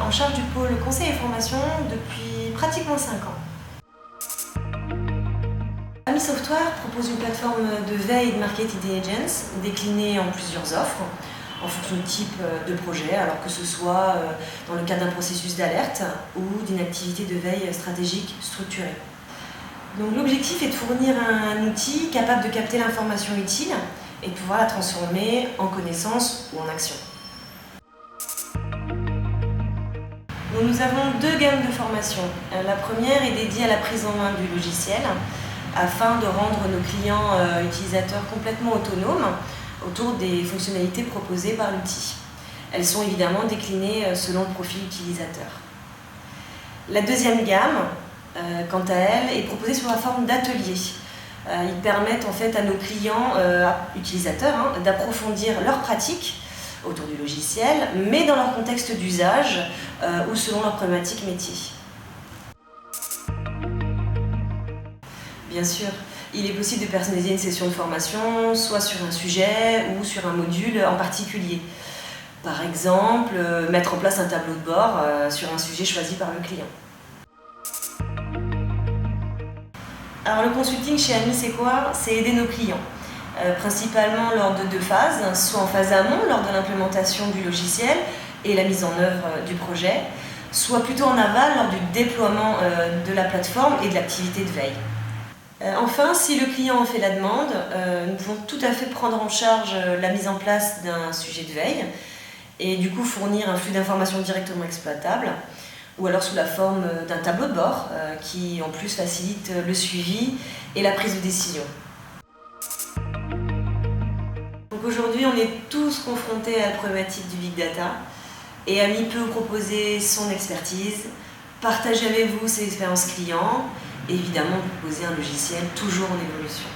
en charge du pôle conseil et formation depuis pratiquement 5 ans. Ami Software propose une plateforme de veille de Market Intelligence déclinée en plusieurs offres en fonction du type de projet, alors que ce soit dans le cadre d'un processus d'alerte ou d'une activité de veille stratégique structurée. Donc l'objectif est de fournir un outil capable de capter l'information utile et de pouvoir la transformer en connaissance ou en action. Donc nous avons 2 gammes de formation. La première est dédiée à la prise en main du logiciel afin de rendre nos clients utilisateurs complètement autonomes autour des fonctionnalités proposées par l'outil. Elles sont évidemment déclinées selon le profil utilisateur. La deuxième gamme, quant à elle, est proposée sous la forme d'ateliers. Ils permettent en fait à nos clients utilisateurs d'approfondir leurs pratiques autour du logiciel, mais dans leur contexte d'usage ou selon leur problématique métier. Bien sûr, il est possible de personnaliser une session de formation, soit sur un sujet ou sur un module en particulier. Par exemple, mettre en place un tableau de bord sur un sujet choisi par le client. Alors le consulting chez Ami, c'est quoi? C'est aider nos clients, principalement lors de 2 phases, soit en phase amont, lors de l'implémentation du logiciel et la mise en œuvre du projet, soit plutôt en aval, lors du déploiement de la plateforme et de l'activité de veille. Enfin, si le client en fait la demande, nous pouvons tout à fait prendre en charge la mise en place d'un sujet de veille et du coup fournir un flux d'informations directement exploitable, ou alors sous la forme d'un tableau de bord qui en plus facilite le suivi et la prise de décision. Donc aujourd'hui, on est tous confrontés à la problématique du big data et Ami peut vous proposer son expertise, partager avec vous ses expériences clients et évidemment proposer un logiciel toujours en évolution.